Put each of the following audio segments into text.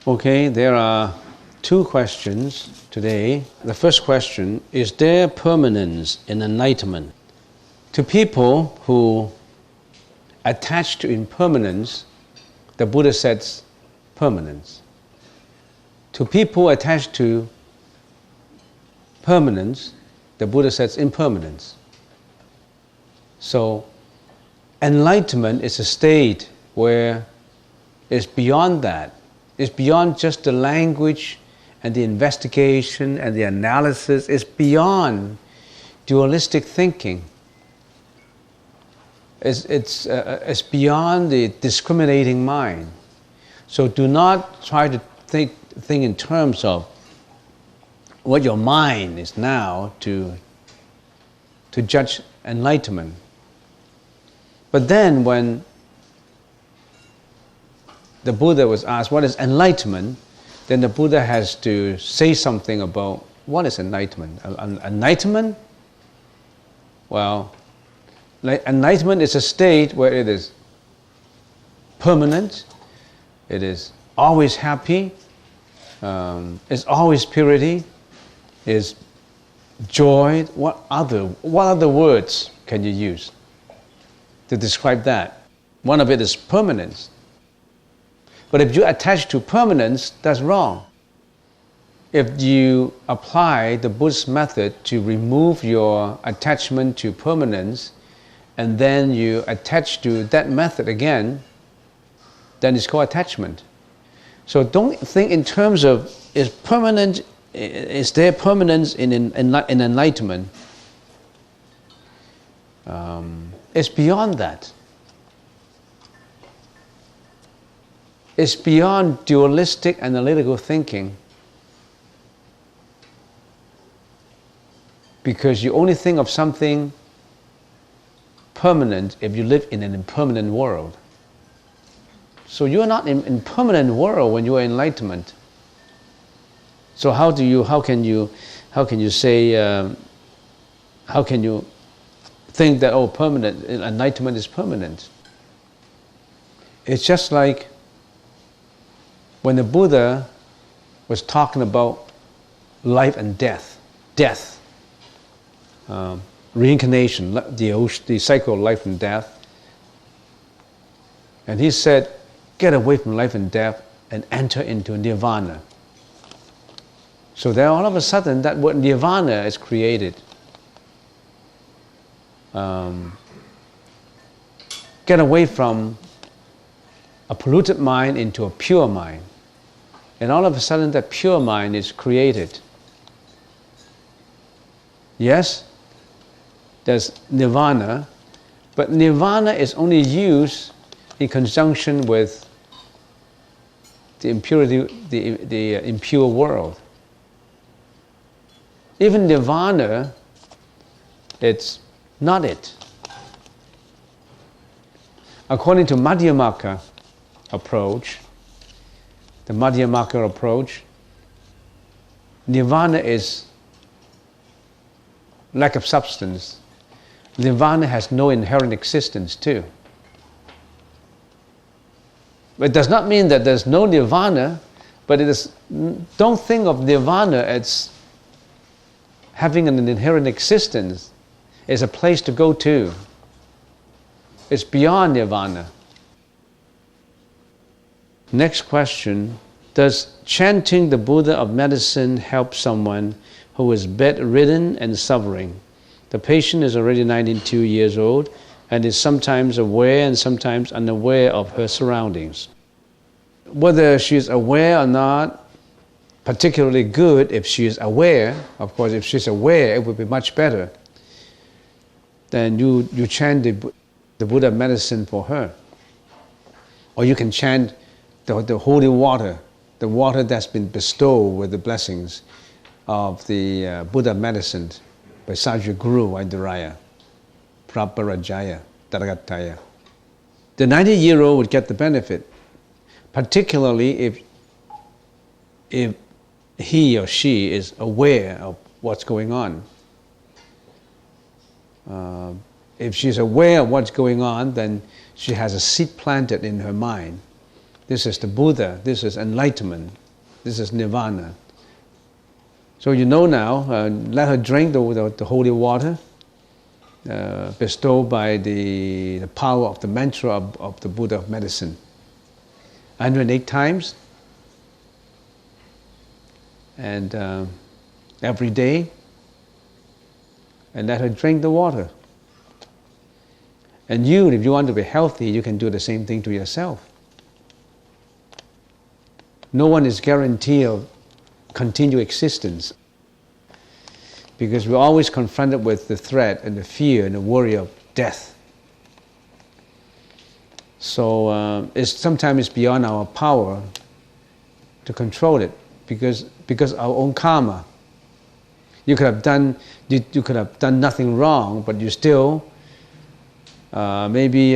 Okay, there are two questions today. The first question, is there permanence in enlightenment? To people who attach to impermanence, the Buddha says permanence. To people attached to permanence, the Buddha says impermanence. So, enlightenment is a state where it's beyond that. It's beyond just the language and the investigation and the analysis. It's beyond dualistic thinking. It's beyond the discriminating mind. So do not try to think in terms of what your mind is now to judge enlightenment. But then when the Buddha was asked, what is enlightenment? Then the Buddha has to say something about what is enlightenment. Enlightenment? Well, enlightenment is a state where it is permanent, it is always happy, it's always purity, is joy. What other words can you use to describe that? One of it is permanence. But if you attach to permanence, that's wrong. If you apply the Buddhist method to remove your attachment to permanence, and then you attach to that method again, then it's called attachment. So don't think in terms of is there permanence in enlightenment? It's beyond that. It's beyond dualistic analytical thinking, because you only think of something permanent if you live in an impermanent world. So you are not in an impermanent world when you are enlightenment. So how can you think that permanent enlightenment is permanent? It's just like when the Buddha was talking about life and death, reincarnation, the cycle of life and death, and he said, get away from life and death and enter into nirvana. So then all of a sudden that word nirvana is created. Get away from a polluted mind into a pure mind. And all of a sudden that pure mind is created. Yes, there's nirvana, but nirvana is only used in conjunction with the impurity, the impure world. Even nirvana, it's not it. According to Madhyamaka approach, the Madhyamaka approach, nirvana is lack of substance. Nirvana has no inherent existence too. It does not mean that there's no nirvana, but it is, don't think of nirvana as having an inherent existence. It's a place to go to. It's beyond nirvana. Next question, does chanting the Buddha of Medicine help someone who is bedridden and suffering? The patient is already 92 years old and is sometimes aware and sometimes unaware of her surroundings. Whether she is aware or not, particularly good if she is aware. Of course, if she's aware, it would be much better. Then you chant the Buddha of Medicine for her. Or you can chant the holy water, the water that's been bestowed with the blessings of the Buddha of Medicine. by Sajya Guru Vaiduraya, Praparajaya, Taragataya. The 90-year-old would get the benefit, particularly if he or she is aware of what's going on. If she's aware of what's going on, then she has a seed planted in her mind. This is the Buddha, this is enlightenment, this is nirvana. So you know now, let her drink the holy water bestowed by the power of the mantra of the Buddha of Medicine. 108 times. And every day. And let her drink the water. And you, if you want to be healthy, you can do the same thing to yourself. No one is guaranteed of continued existence, because we're always confronted with the threat and the fear and the worry of death. So sometimes it's beyond our power to control it, because our own karma. You could have done nothing wrong, but you still maybe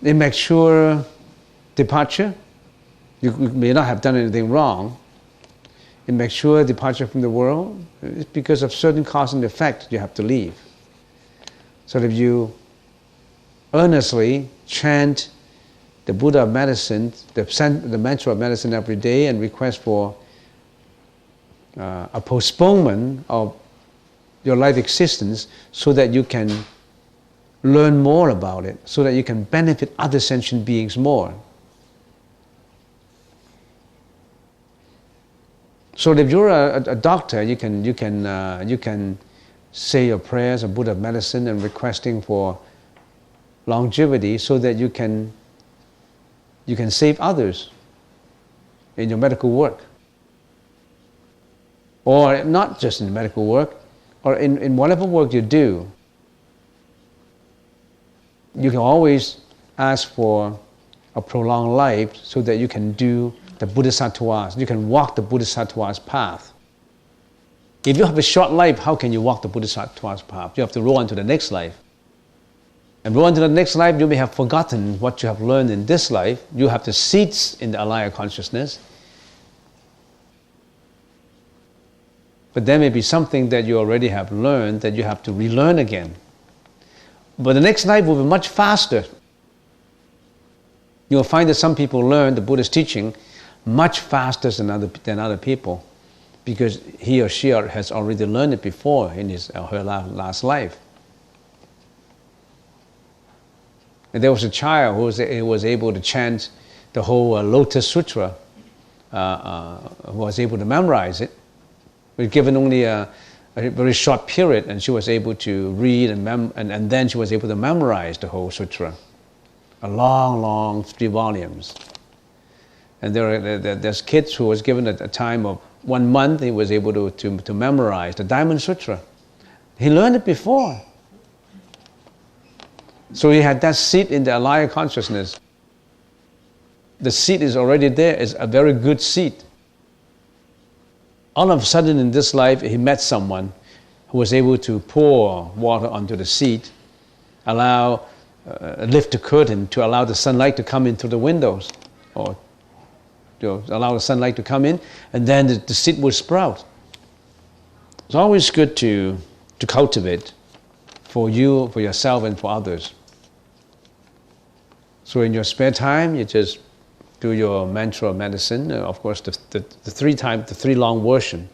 immature departure. You may not have done anything wrong. Immature departure from the world, it's because of certain cause and effect you have to leave. So if you earnestly chant the Buddha of Medicine, the mantra of medicine every day, and request for a postponement of your life existence so that you can learn more about it, so that you can benefit other sentient beings more. So if you're a doctor, you can say your prayers of Buddha of Medicine and requesting for longevity so that you can save others in your medical work. Or not just in medical work, or in whatever work you do. You can always ask for a prolonged life so that you can do the Bodhisattvas. You can walk the Bodhisattva's path. If you have a short life, how can you walk the Bodhisattva's path? You have to roll on to the next life. And roll on to the next life, you may have forgotten what you have learned in this life. You have the seeds in the alaya consciousness. But there may be something that you already have learned that you have to relearn again. But the next life will be much faster. You'll find that some people learn the Buddha's teaching much faster than other people, because he or she has already learned it before in his or her last life. And there was a child who was able to chant the whole Lotus Sutra, who was able to memorize it. We were given only a very short period, and she was able to read and then she was able to memorize the whole sutra. A long 3 volumes. And there's kids who was given at a time of 1 month, he was able to memorize the Diamond Sutra. He learned it before. So he had that seed in the alaya consciousness. The seed is already there, it's a very good seed. All of a sudden in this life, he met someone who was able to pour water onto the seed, lift the curtain to allow the sunlight to come in through the windows, or allow the sunlight to come in, and then the seed will sprout. It's always good to cultivate for you, for yourself, and for others. So in your spare time, you just do your mantra of medicine. Of course, the 3 long version.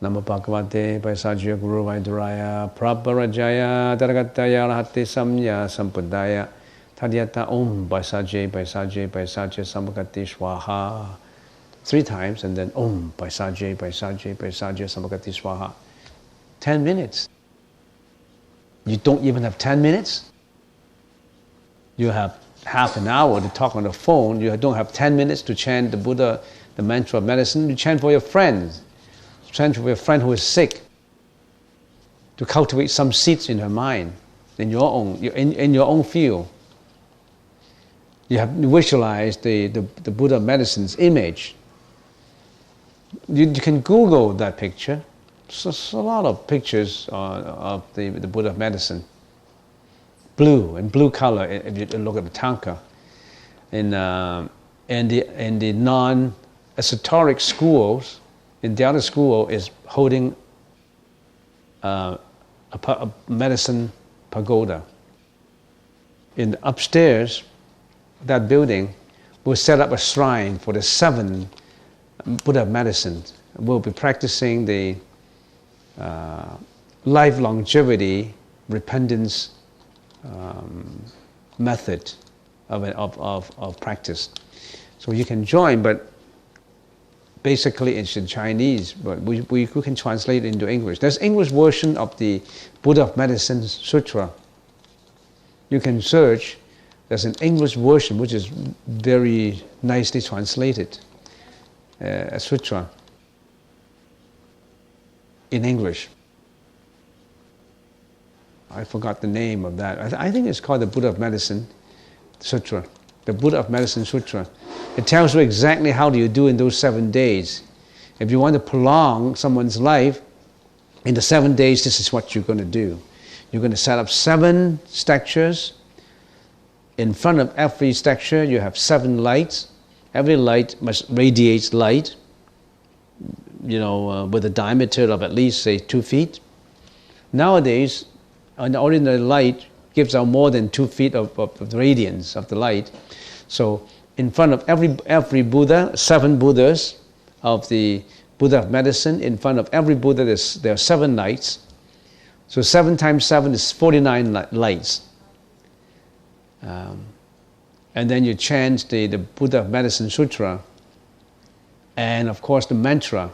Namo Bhagavate Vaisajya Guru Vaiduraya Praparajaya Daragataya Rahate Samya Sampadaya Tadhyata Om Vaisajya Samagati Swaha. 3 times, and then Om Vaisajya Samagati Swaha. 10 minutes. You don't even have 10 minutes. You have half an hour to talk on the phone. You don't have 10 minutes to chant the Buddha, the mantra of medicine. You chant for your friends. Chant for your friend who is sick. To cultivate some seeds in her mind, in your own field. You have visualize the Buddha of Medicine's image. You can Google that picture. a lot of pictures of the Buddha of Medicine. Blue color, if you look at the tanka. In the non-esoteric schools, in the other school is holding a medicine pagoda. In upstairs, that building will set up a shrine for the 7 Buddha of Medicine. We'll be practicing the life longevity repentance method of practice. So you can join, but basically it's in Chinese, but we can translate it into English. There's English version of the Buddha of Medicine Sutra. You can search. There's an English version which is very nicely translated, a sutra in English. I forgot the name of that. I think it's called the Buddha of Medicine Sutra. The Buddha of Medicine Sutra. It tells you exactly how do you do in those 7 days. If you want to prolong someone's life, in the 7 days, this is what you're going to do. You're going to set up 7 statues. In front of every statue, you have 7 lights. Every light must radiate light, with a diameter of at least, say, 2 feet. Nowadays, an ordinary light gives out more than 2 feet of the radiance of the light. So in front of every Buddha, 7 Buddhas of the Buddha of Medicine, in front of every Buddha there are 7 lights. So 7 times 7 is 49 lights. And then you chant the Buddha of Medicine Sutra, and of course the mantra.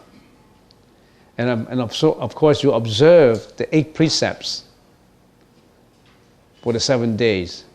And of course you observe the 8 precepts for the 7 days.